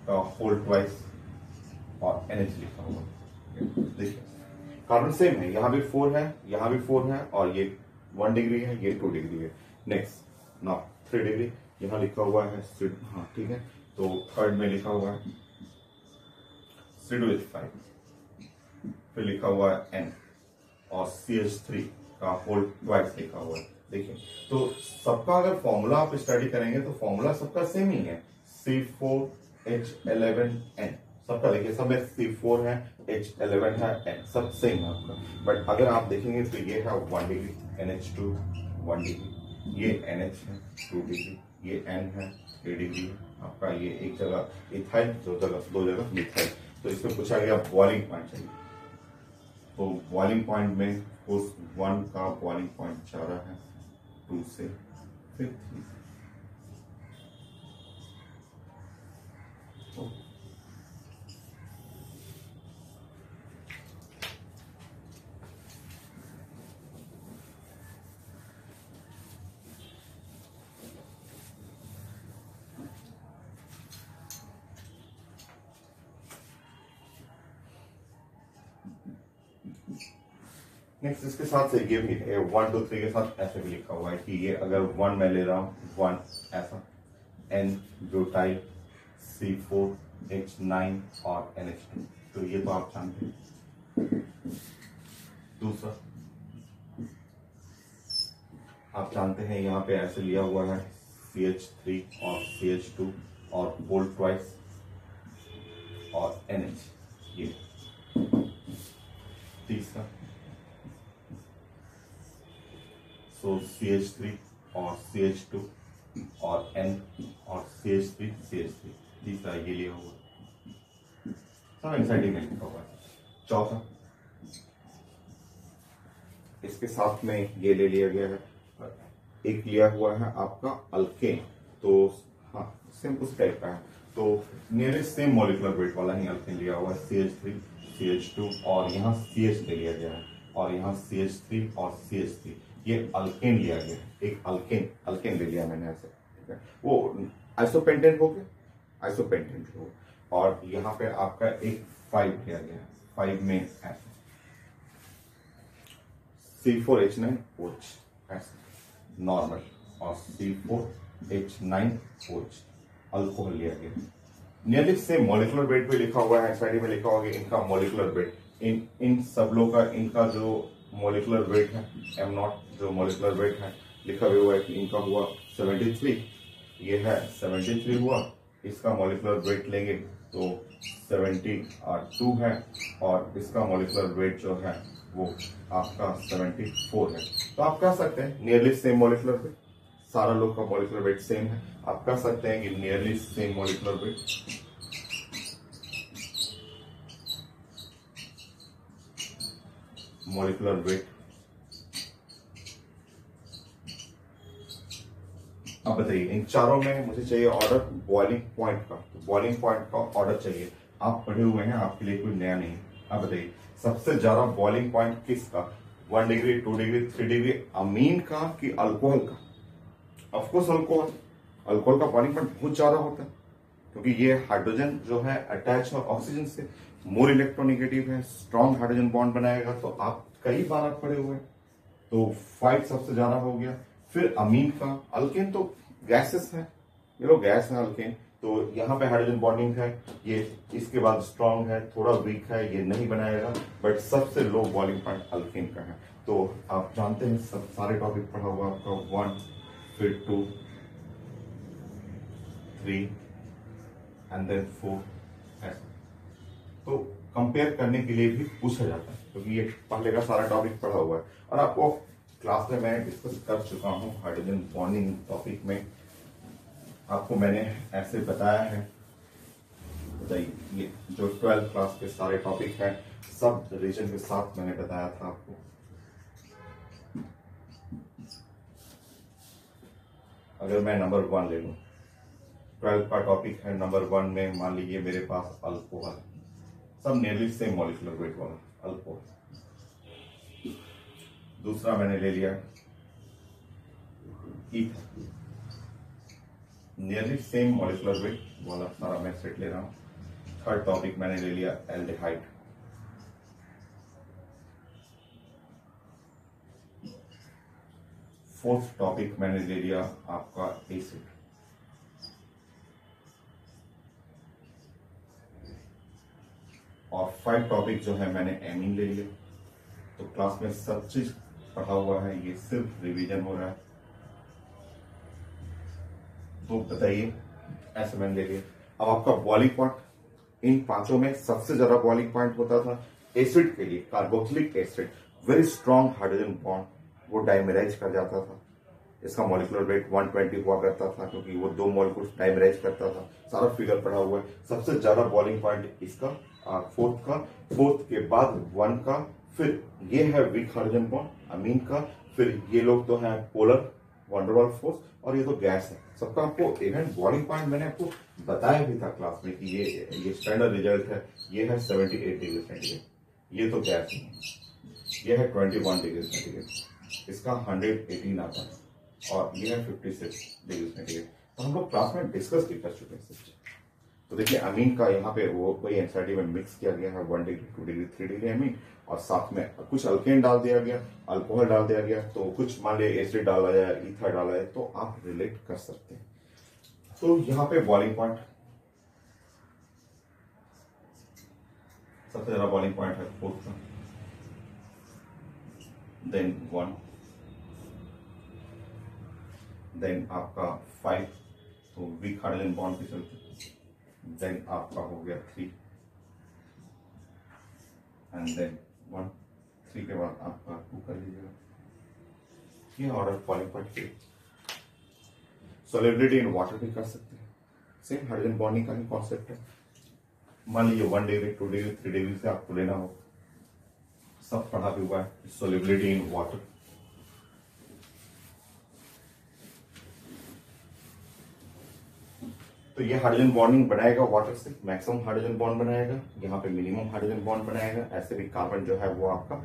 का होल ट्वाइस और NH लिखा हुआ है। देखिए कार्बन सेम है, यहाँ भी 4 है, यहाँ भी 4 है, और ये 1 डिग्री है, ये 2 डिग्री है। नेक्स्ट नाउ 3 डिग्री, यहाँ लिखा हुआ है हाँ ठीक है। तो थर्ड में लिखा हुआ है C2H5, फिर लिखा हुआ है N और CH3 का होल ट्वाइस लिखा हुआ है। देखिए तो सबका अगर फॉर्मूला आप स्टडी करेंगे तो फॉर्मूला सबका सेम ही है, C4H11N सबका। देखिए सब में C4 है, H11 है, N सब सेम है आपका। बट अगर आप देखेंगे तो ये है 1 डिग्री NH2 1 डिग्री, ये NH है 2 डिग्री, ये N है 3 डिग्री आपका, ये एक जगह इथाइल, दो जगह मिथाइल। तो इसमें पूछा गया बॉइलिंग पॉइंट चाहिए, तो बॉइलिंग पॉइंट में उस 1 का बॉइलिंग पॉइंट ज्यादा है 2 से, फिर 3 से। नेक्स्ट इसके साथ से ये भी है 1 2 3 के साथ ऐसे भी लिखा हुआ है कि ये अगर 1 मैं ले रहा हूँ 1 ऐसा, N ब्यूटाइल C4 H9 और NH2, तो ये तो आप जानते हैं। दूसरा आप जानते हैं यहाँ पे ऐसे लिया हुआ है CH3 और CH2 और होल ट्वाइस और NH, ये तीसरा सो CH3 और CH2 और N और CH3 तीसरा ये लिया हुआ सब एनसाइडी में लिखा हुआ है। चौथा इसके साथ में ये ले लिया गया है, एक लिया हुआ है आपका अल्केन, तो हाँ सेम उस टाइप का है, तो नियरेस्ट सेम मॉलिक्यूलर वेट वाला ही अल्केन लिया हुआ है, CH3 CH2 और यहाँ CH ले लिया गया है, और यहाँ CH3 और CH3 ये अल्केन लिया गया है। एक अल्केन ले लिया मैंने ऐसे, ठीक है। वो आइसोपेंटेन हो गया, और यहाँ पे आपका एक 5 लिया गया है, 5 में ऐसे C4H9 OH ऐसे नॉर्मल, और C4H9OH अल्कोहल लिया गया। नियरली सेम मॉलिक्यूलर वेट पे लिखा हुआ है, एसआईडी में लिखा होगा इनका मॉलिक्यूलर वेट, इन सब लोग का इनका जो मॉलिक्यूलर वेट है M0 जो मॉलिक्यूलर वेट है लिखा भी हुआ है कि इनका हुआ 73, ये है 73 हुआ, इसका मॉलिक्यूलर वेट लेंगे तो 72 है और इसका मॉलिक्यूलर वेट जो है वो आपका 74 है। तो आप कह सकते हैं नियरली सेम मॉलिक्यूलर वेट, सारा लोग का मॉलिक्यूलर वेट सेम है, आप कह सकते हैं कि nearly same molecular wait. Molecular weight. अब बताइए इन चारों में मुझे चाहिए ऑर्डर बॉइलिंग पॉइंट का, तो बॉइलिंग पॉइंट का ऑर्डर चाहिए। आप पढ़े हुए हैं, आपके लिए कोई नया नहीं। अब बताइए सबसे ज्यादा बॉइलिंग पॉइंट किसका, 1 डिग्री 2 डिग्री 3 डिग्री अमीन का कि अल्कोहल का? ऑफकोर्स अल्कोहल का बॉइलिंग पॉइंट बहुत ज्यादा होता है क्योंकि ये हाइड्रोजन जो है अटैच है ऑक्सीजन से, मोर इलेक्ट्रोनेगेटिव है, स्ट्रॉन्ग हाइड्रोजन बॉन्ड बनाएगा। तो आप कई बार आप पढ़े हुए, तो 5 सबसे ज्यादा हो गया। फिर अमीन का, अल्केन तो गैसेस है, ये लोग गैस है अल्केन, तो यहाँ पे हाइड्रोजन बॉन्डिंग है, ये इसके बाद स्ट्रॉन्ग है, थोड़ा वीक है, ये नहीं बनाएगा, बट सबसे लो बॉइलिंग पॉइंट अल्केन का है। तो आप जानते हैं सब सारे टॉपिक पढ़ा हुआ आपका 1 फिर 2 3 एंड देन 4 ऐसा। तो कंपेयर करने के लिए भी पूछा जाता है क्योंकि ये पहले का सारा टॉपिक पढ़ा हुआ है और आपको क्लास में मैं डिस्कस कर चुका हूं हाइड्रोजन बॉन्डिंग टॉपिक में, आपको मैंने ऐसे बताया है। बताइए ये जो 12th क्लास के सारे टॉपिक हैं सब रीजन के साथ मैंने बताया था आपको। अगर मैं नंबर 1 ले लूं, 12th का टॉपिक है नंबर 1 में, मान लीजिए मेरे पास अल्कोहल, सब नियरली सेम मॉलिक्यूलर वेट वाला अल्कोहल। दूसरा मैंने ले लिया ether, nearly same molecular wait वाला सारा मैं सेट ले रहा हूं। थर्ड टॉपिक मैंने ले लिया एल्डिहाइड। फोर्थ टॉपिक मैंने ले लिया आपका एसिड। और 5 टॉपिक जो है मैंने एमीन ले लिया। तो क्लास में सब चीज पढ़ा हुआ है, ये सिर्फ रिवीजन हो रहा है। तो बताइए ऐसे मैंने ले लिया। अब आपका बॉइलिंग पॉइंट, इन पांचों में सबसे ज्यादा बॉइलिंग पॉइंट होता था एसिड के लिए, carboxylic acid, very strong hydrogen bond, वो डाइमेराइज कर जाता था। इसका मॉलिक्यूलर वेट 120 हुआ करता था क्योंकि वो 2 मॉलिक्यूल्स डाइमेराइज करता था। सारा फिगर पढ़ा हुआ है। सबसे ज्यादा बॉइलिंग पॉइंट इसका, फोर्थ का, फोर्थ के बाद 1 का, फिर ये है वीक हाइड्रोजन बॉन्ड अमीन का, फिर ये लोग तो हैं पोलर वंडरवाल फोर्स, और ये तो गैस है सबका। आपको इवेंट बॉइलिंग पॉइंट मैंने आपको बताया भी था क्लास में कि ये स्टैंडर्ड रिजल्ट है। ये है 78 डिग्री सेंटीग्रेड, ये तो गैस है। ये है 21 डिग्री सेंटीग्रेड, इसका 118 आता है, और ये है 56 डिग्री सेंटीग्रेड। तो हम लोग क्लास में डिस्कस भी कर चुके हैं सब। तो देखिए अमीन का यहाँ पे वो कोई एनसीईआरटी में मिक्स किया गया है 1 डिग्री 2 डिग्री 3 डिग्री अमीन, और साथ में कुछ अल्केन डाल दिया गया, अल्कोहल डाल दिया गया, तो कुछ मान लिया एसिड डाला जाए, ईथर डाला जाए, तो आप रिलेट कर सकते हैं। तो यहाँ पे बॉइलिंग पॉइंट, सबसे ज्यादा बॉइलिंग पॉइंट है 4 का, देन 1, देन आपका 5, तो वीक हाइड्रोजन बॉन्ड के चलते, देन आपका हो गया 3 एंड देन 1, 3 के बाद आपका 2 कर लीजिएगा। ये ऑर्डर बॉइलिंग पॉइंट की सोलिबिलिटी इन वाटर भी कर सकते हैं, सेम हाइड्रोजन बॉन्डिंग का ही कॉन्सेप्ट है। मान लीजिए 1 डिग्री 2 डिग्री 3 डिग्री से आपको लेना हो, सब पढ़ा भी हुआ है। सोलिबिलिटी इन वाटर, तो ये हाइड्रोजन बॉन्डिंग बनाएगा वाटर से, मैक्सिमम हाइड्रोजन बॉन्ड बनाएगा, यहाँ पे मिनिमम हाइड्रोजन बॉन्ड बनाएगा। ऐसे भी कार्बन जो है वो आपका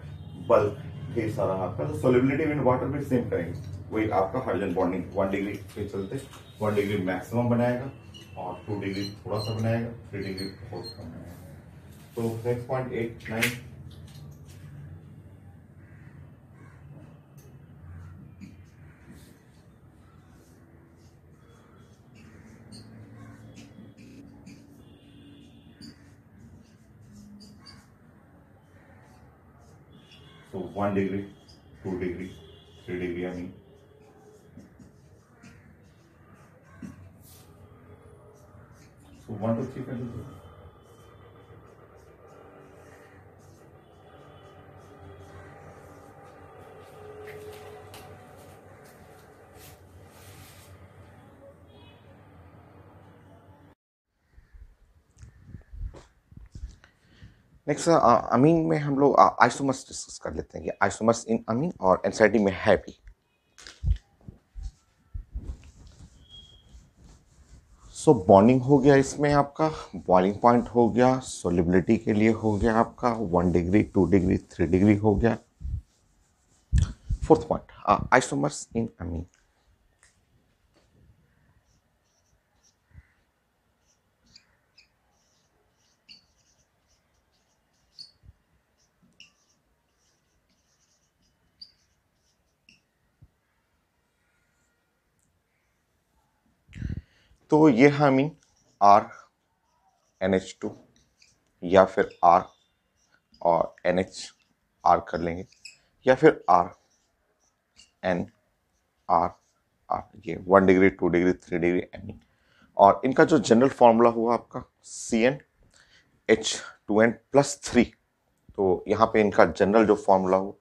बल्क ढेर सारा आपका, तो सोलिबिलिटी इन वाटर भी सेम करेंगे, वही आपका हाइड्रोजन बॉन्डिंग 1 डिग्री के चलते 1 डिग्री मैक्सिमम बनाएगा, और 2 डिग्री थोड़ा सा बनाएगा, 3 डिग्री बहुत कम बनाएगा। तो next point 8 9, So 1 degree, 2 degree, 3 degree amine. So 1 to 3 कर लीजिए. नेक्स्ट अमीन में हम लोग आइसोमर्स डिस्कस कर लेते हैं कि आइसोमर्स इन अमीन और एनसीईआरटी में है भी. सो बॉन्डिंग हो गया, इसमें आपका बॉइलिंग पॉइंट हो गया, सोलिबिलिटी के लिए हो गया आपका 1 डिग्री, 2 डिग्री, 3 डिग्री हो गया. फोर्थ पॉइंट आइसोमर्स इन अमीन. तो ये है अमीन RNH2 या फिर R और NHR कर लेंगे या फिर RNR, ये 1 डिग्री, 2 डिग्री, 3 डिग्री अमीन. और इनका जो जनरल फॉर्मूला हुआ आपका CnH2n+3. तो यहाँ पे इनका जनरल जो फॉर्मूला हो,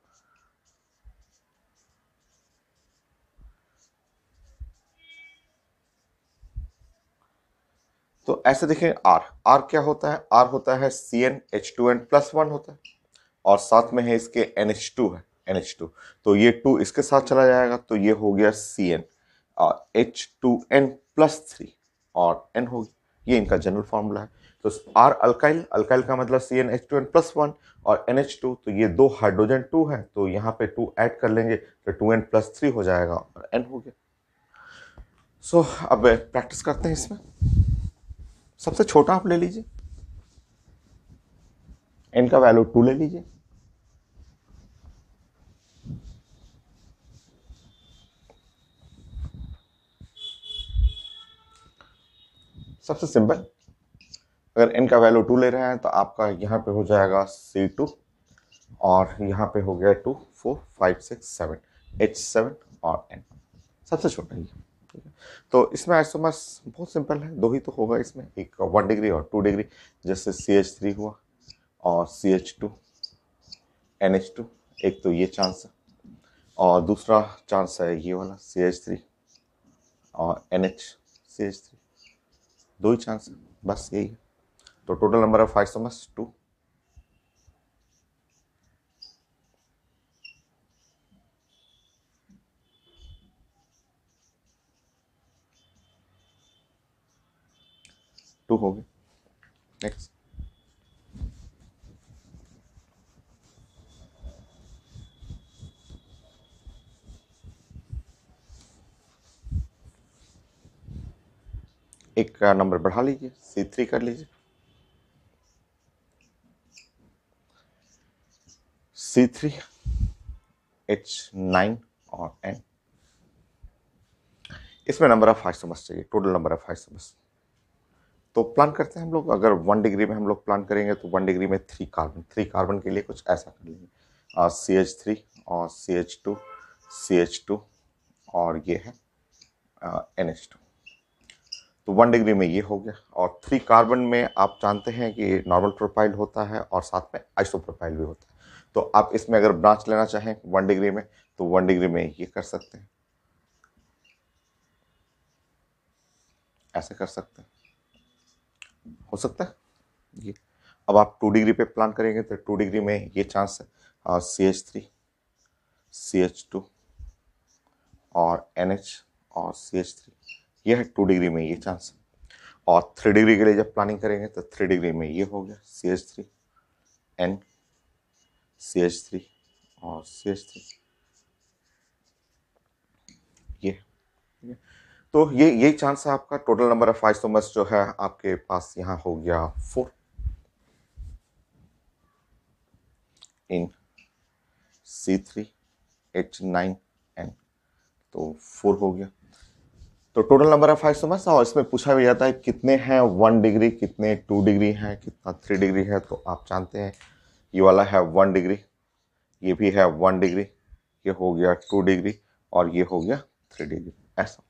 तो ऐसे देखें R क्या होता है, R होता है CnH2n+1 होता है और साथ में है इसके NH2 है, NH2. तो ये 2 इसके साथ चला जाएगा तो ये हो गया CN और H2n+3 और N हो गया. ये इनका जनरल फॉर्मूला है. तो R अल्काइल, अल्काइल का मतलब CnH2n+1 और NH2, तो ये 2 हाइड्रोजन 2 है तो यहाँ पे 2 ऐड कर लेंगे तो 2n+3 हो जाएगा और N हो गया. सो अब प्रैक्टिस करते हैं इसमें. सबसे छोटा आप ले लीजिए, N का वैल्यू 2 ले लीजिए. सबसे सिंपल, अगर N का वैल्यू 2 ले रहे हैं तो आपका यहाँ पे हो जाएगा C2 और यहाँ पे हो गया 2, 4, 5, 6, 7, H7 और N. सबसे छोटा ही. तो इसमें आइसोमर्स बहुत सिंपल है, 2 ही तो होगा इसमें, एक 1 डिग्री और 2 डिग्री, जैसे CH3 हुआ और CH2 NH2. एक तो ये चांस है और दूसरा चांस है ये वाला CH3 और NH CH3. 2 ही चांस है, बस यही है. तो टोटल नंबर ऑफ आइसोमर्स 2. हो गए. नेक्स्ट, एक नंबर बढ़ा लीजिए, C3 कर लीजिए. C3 H9 और N. इसमें नंबर ऑफ आइसोमर्स चाहिए, टोटल नंबर ऑफ आइसोमर्स. तो प्लान करते हैं हम लोग, अगर 1 डिग्री में हम लोग प्लान करेंगे तो 1 डिग्री में 3 कार्बन के लिए कुछ ऐसा कर लेंगे. CH3 और CH2 और ये है NH2. तो 1 डिग्री में ये हो गया. और 3 कार्बन में आप जानते हैं कि नॉर्मल प्रोपाइल होता है और साथ में आइसोप्रोपाइल भी होता है. तो आप इसमें अगर ब्रांच लेना चाहें 1 डिग्री में तो 1 डिग्री में ये कर सकते हैं, ऐसे कर सकते हैं, हो सकता है ये. अब आप 2 डिग्री पे प्लान करेंगे तो 2 डिग्री में ये चांस है CH3 CH2 और NH और CH3. ये है 2 डिग्री में ये चांस है. और 3 डिग्री के लिए जब प्लानिंग करेंगे तो 3 डिग्री में ये हो गया CH3 N CH3 और CH3. ये तो यही चांस है आपका. टोटल नंबर ऑफ आइसोमर्स जो है आपके पास यहाँ हो गया 4 इन C3 H9 N. तो 4 हो गया. तो टोटल नंबर ऑफ आइसोमर्स, और इसमें पूछा भी जाता है कितने हैं 1 डिग्री, कितने 2 डिग्री हैं, कितना 3 डिग्री है. तो आप जानते हैं ये वाला है 1 डिग्री, ये भी है 1 डिग्री, ये हो गया 2 डिग्री और ये हो गया 3 डिग्री, ऐसा।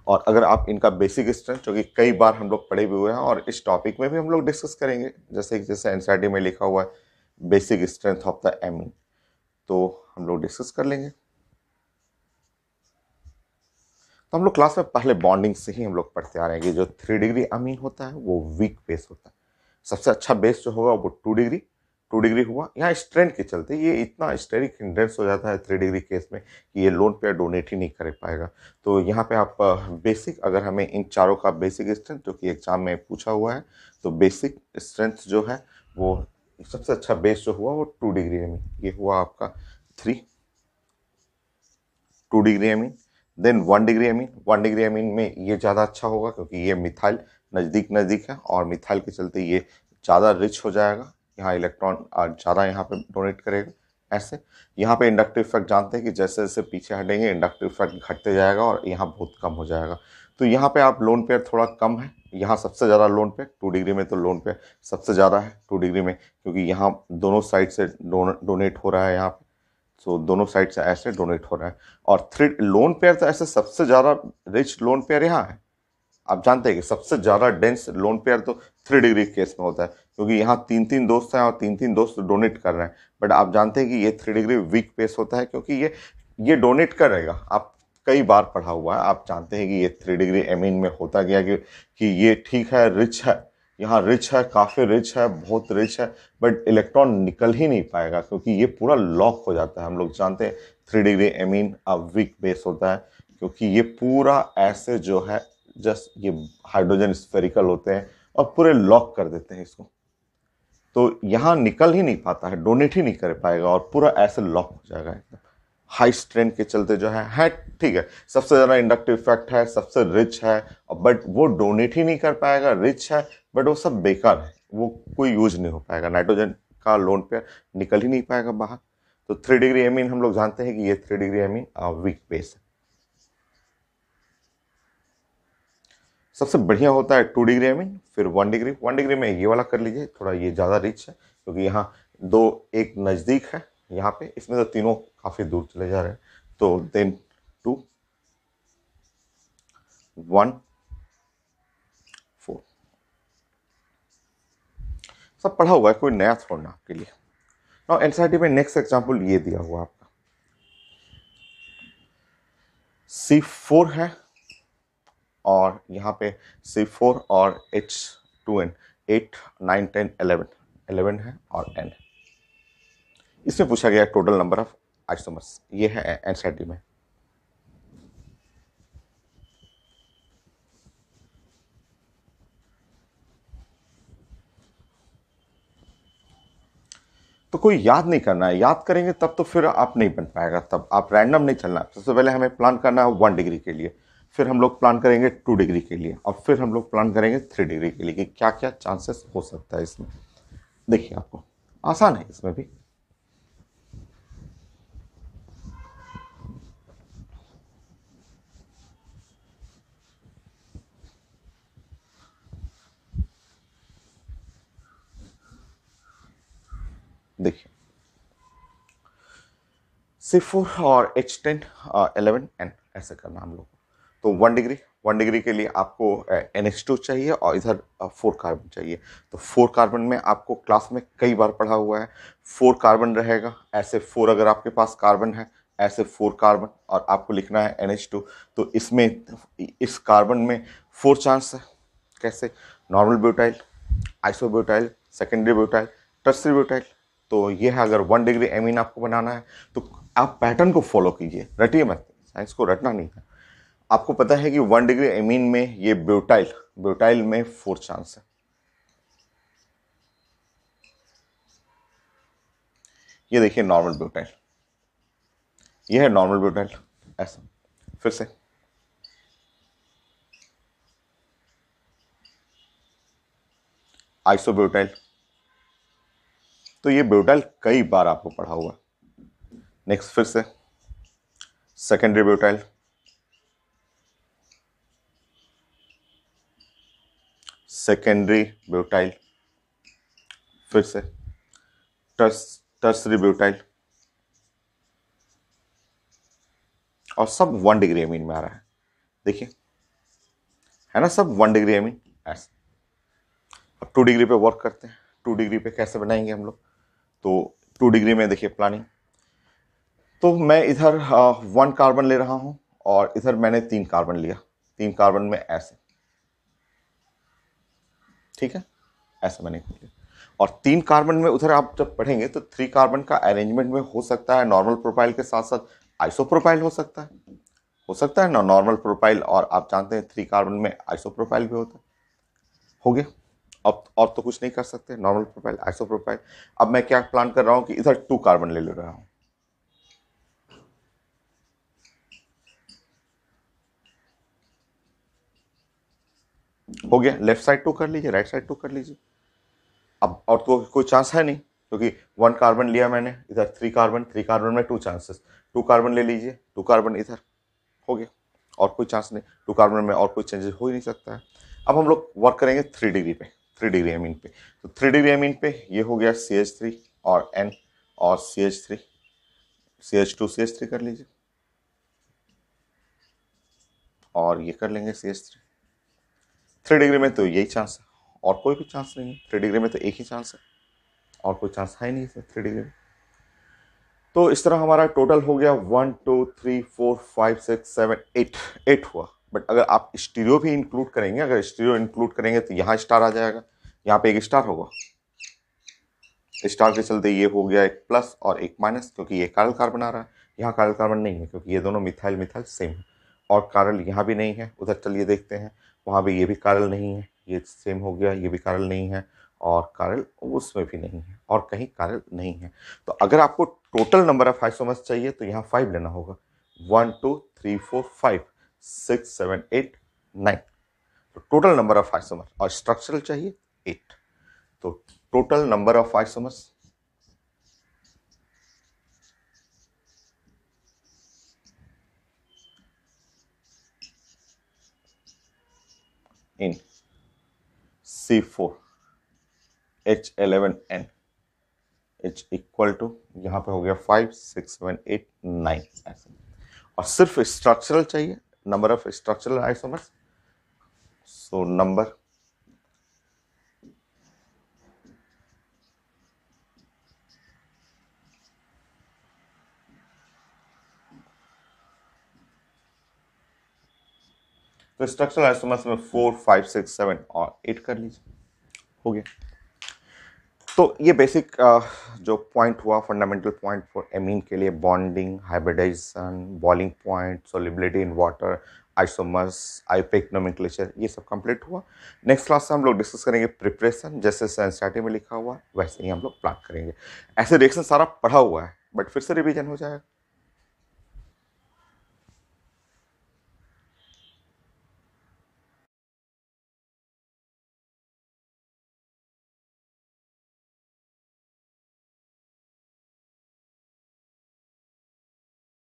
और अगर आप इनका बेसिक स्ट्रेंथ, जो कि कई बार हम लोग पढ़े हुए हैं और इस टॉपिक में भी हम लोग डिस्कस करेंगे, जैसे एनसीईआरटी में लिखा हुआ है basic strength of the amine, तो हम लोग डिस्कस कर लेंगे। तो हम लोग क्लास में पहले बॉन्डिंग से ही हम लोग पढ़ते आ रहे हैं कि जो 3 डिग्री अमीन होता है वो वीक बेस होता है। सबसे अच्छा बेस जो होगा वो 2 डिग्री हुआ। यहाँ स्ट्रेंथ के चलते ये इतना स्टेरिक हिंड्रेंस हो जाता है 3 डिग्री केस में कि ये लोन पेयर डोनेट ही नहीं कर पाएगा। तो यहाँ पे आप बेसिक, अगर हमें इन चारों का बेसिक स्ट्रेंथ जो कि एग्जाम में पूछा हुआ है, तो बेसिक स्ट्रेंथ जो है वो सबसे अच्छा बेस जो हुआ वो 2 डिग्री अमीन, ये हुआ आपका 2 degree amine. Then 1 degree amine, 1 degree amine में ये ज़्यादा अच्छा होगा क्योंकि ये मिथाइल नज़दीक है और मिथाइल के चलते ये ज़्यादा रिच हो जाएगा, यहाँ इलेक्ट्रॉन ज़्यादा यहाँ पे डोनेट करेगा। ऐसे यहाँ पे इंडक्टिव इफेक्ट जानते हैं कि जैसे जैसे पीछे हटेंगे इंडक्टिव इफेक्ट घटते जाएगा और यहाँ बहुत कम हो जाएगा। तो यहाँ पे आप लोन पेयर थोड़ा कम है, यहाँ सबसे ज़्यादा लोन पेयर 2 डिग्री में, तो लोन पेयर सबसे ज़्यादा है 2 डिग्री में क्योंकि यहाँ दोनों साइड से डोनेट हो रहा है यहाँ पे। सो दोनों साइड से ऐसे डोनेट हो रहा है। और 3 लोन पेयर तो ऐसे सबसे ज़्यादा रिच लोन पेयर यहाँ है। आप जानते हैं कि सबसे ज़्यादा डेंस लोन पेयर तो 3 डिग्री केस में होता है क्योंकि यहाँ 3 दोस्त हैं और 3 दोस्त डोनेट कर रहे हैं। बट आप जानते हैं कि ये 3 डिग्री वीक पेस होता है क्योंकि ये डोनेट करेगा। आप कई बार पढ़ा हुआ है, आप जानते हैं कि ये 3 डिग्री एमीन में होता गया कि ये ठीक है, रिच है, यहाँ रिच है, काफ़ी रिच है, बहुत रिच है, बट इलेक्ट्रॉन निकल ही नहीं पाएगा क्योंकि ये पूरा लॉक हो जाता है। हम लोग जानते हैं 3 डिग्री एमीन वीक बेस होता है क्योंकि ये पूरा ऐसे जो है जस्ट ये हाइड्रोजन स्फेरिकल होते हैं और पूरे लॉक कर देते हैं इसको, तो यहाँ निकल ही नहीं पाता है, डोनेट ही नहीं कर पाएगा और पूरा ऐसे लॉक हो जाएगा एकदम। हाई स्ट्रेंथ के चलते जो है ठीक है, सबसे ज़्यादा इंडक्टिव इफेक्ट है, सबसे रिच है, बट वो डोनेट ही नहीं कर पाएगा, रिच है बट वो सब बेकार है, वो कोई यूज नहीं हो पाएगा, नाइट्रोजन का लोन पेयर निकल ही नहीं पाएगा बाहर। तो 3 डिग्री एमीन हम लोग जानते हैं कि ये 3 डिग्री एमीन वीक बेस है। सबसे बढ़िया होता है 2 डिग्री एमीन, फिर 1 डिग्री में ये वाला कर लीजिए, थोड़ा ये ज़्यादा रिच है क्योंकि यहाँ दो एक नज़दीक है, यहाँ पे इसमें तो तीनों काफ़ी दूर चले जा रहे हैं। तो देन 2 1 4 सब पढ़ा हुआ है, कोई नया छोड़ना आपके लिए। और एनसीईआरटी में नेक्स्ट एग्जाम्पल ये दिया हुआ आपका C4 है और यहाँ पे C4 और H2N 8 9 10 11 है और N है। इसमें पूछा गया टोटल नंबर ऑफ आइसोमर्स, ये है एनसीईआरटी में। तो कोई याद नहीं करना है, याद करेंगे तब तो फिर आप नहीं बन पाएगा, तब आप रैंडम नहीं चलना है। सबसे पहले हमें प्लान करना है 1 डिग्री के लिए, फिर हम लोग प्लान करेंगे 2 डिग्री के लिए और फिर हम लोग प्लान करेंगे 3 डिग्री के लिए कि क्या क्या चांसेस हो सकता है इसमें। देखिए आपको आसान है इसमें भी। देखिए C4 और H10 11 N ऐसे करना हम लोग को। तो 1 डिग्री के लिए आपको NH2 चाहिए और इधर 4 कार्बन चाहिए। तो 4 कार्बन में आपको क्लास में कई बार पढ़ा हुआ है, 4 कार्बन रहेगा, ऐसे 4 अगर आपके पास कार्बन है, ऐसे 4 कार्बन और आपको लिखना है NH2। तो इसमें इस कार्बन में 4 चांस है। कैसे? Normal butyl, isobutyl, secondary butyl, tertiary butyl. तो ये है, अगर 1 डिग्री एमीन आपको बनाना है तो आप पैटर्न को फॉलो कीजिए, रटिए मत, साइंस को रटना नहीं है। आपको पता है कि 1 डिग्री एमीन में ये ब्यूटाइल में 4 चांस है। ये देखिए नॉर्मल ब्यूटाइल, ये है नॉर्मल ब्यूटाइल, ऐसा। फिर से आइसोब्यूटाइल, तो ये ब्यूटाइल कई बार आपको पढ़ा हुआ। नेक्स्ट फिर से सेकेंडरी ब्यूटाइल, सेकेंडरी ब्यूटाइल, फिर से टर्सरी ब्यूटाइल, और सब 1 डिग्री अमीन में आ रहा है, देखिए है ना, सब 1 डिग्री अमीन ऐसे। अब 2 डिग्री पे वर्क करते हैं। 2 डिग्री पे कैसे बनाएंगे हम लोग, तो 2 डिग्री में देखिए प्लानिंग, तो मैं इधर 1 कार्बन ले रहा हूं और इधर मैंने 3 कार्बन लिया, 3 कार्बन में ऐसे, ठीक है, ऐसा मैंने लिया। और 3 कार्बन में उधर आप जब पढ़ेंगे तो 3 कार्बन का अरेंजमेंट में हो सकता है नॉर्मल प्रोपाइल के साथ साथ आइसोप्रोपाइल हो सकता है ना, नॉर्मल प्रोपाइल, और आप जानते हैं 3 कार्बन में आइसोप्रोपाइल भी होता है। हो गया, अब और तो कुछ नहीं कर सकते, नॉर्मल प्रोपाइल आइसोप्रोपाइल। अब मैं क्या प्लान कर रहा हूं कि इधर 2 कार्बन ले रहा हूं, हो गया, लेफ्ट साइड 2 कर लीजिए, राइट साइड 2 कर लीजिए। अब और तो कोई चांस है नहीं, क्योंकि 1 कार्बन लिया मैंने, इधर 3 कार्बन, 3 कार्बन में 2 चांसेस, 2 कार्बन ले लीजिए, 2 कार्बन इधर, हो गया, और कोई चांस नहीं, 2 कार्बन में और कोई चेंजेस हो ही नहीं सकता है। अब हम लोग वर्क करेंगे 3 डिग्री पे, 3 डिग्री एमीन पे। तो 3 डिग्री एमीन पे ये हो गया CH3 और N और CH3, CH2 CH3 कर लीजिए, और ये कर लेंगे CH3। 3 डिग्री में तो यही चांस है, और कोई भी चांस नहीं है। 3 डिग्री में तो एक ही चांस है, और कोई चांस है ही नहीं सर 3 डिग्री में। तो इस तरह हमारा टोटल हो गया 1 2 3 4 5 6 7 8, 8 हुआ। बट अगर आप स्टीरियो भी इंक्लूड करेंगे, अगर स्टीरियो इंक्लूड करेंगे तो यहाँ स्टार आ जाएगा, यहाँ पे एक स्टार होगा, स्टार के चलते ये हो गया एक प्लस और एक माइनस, क्योंकि ये कार्बन कार्बन आ रहा है, यहाँ कार्बन कार्बन नहीं है, क्योंकि ये दोनों मिथाइल मिथाइल सेम है। और कार्बन यहाँ भी नहीं है, उधर चलिए देखते हैं, वहाँ भी ये भी कार्बन नहीं है, ये सेम हो गया, ये भी कार्बन नहीं है, और कार्बन उसमें भी नहीं है, और कहीं कार्बन नहीं है। तो अगर आपको टोटल नंबर ऑफ आइसोमर्स चाहिए तो यहाँ 5 लेना होगा, 1 2 3 4 5 6 7 8 9, तो टोटल नंबर ऑफ आइसोमर, और स्ट्रक्चरल चाहिए 8। तो total number of isomers in C4 H11N H equal to, यहाँ पे हो गया 5 6 7 8 9 ऐसे। और सिर्फ स्ट्रक्चरल चाहिए, number of structural isomers, so number तो स्ट्रक्चरल आइसोमर्स में 4 5 6 7 और 8 कर लीजिए, हो गया। तो ये बेसिक जो पॉइंट हुआ, फंडामेंटल पॉइंट फॉर एमीन के लिए, bonding, hybridization, boiling point, solubility in water, isomers, IUPAC nomenclature, ये सब कंप्लीट हुआ। नेक्स्ट क्लास से हम लोग डिस्कस करेंगे प्रिपरेशन, जैसे एनसीईआरटी में लिखा हुआ वैसे ही हम लोग प्लान करेंगे। ऐसे रिएक्शन सारा पढ़ा हुआ है, बट फिर से रिवीजन हो जाएगा।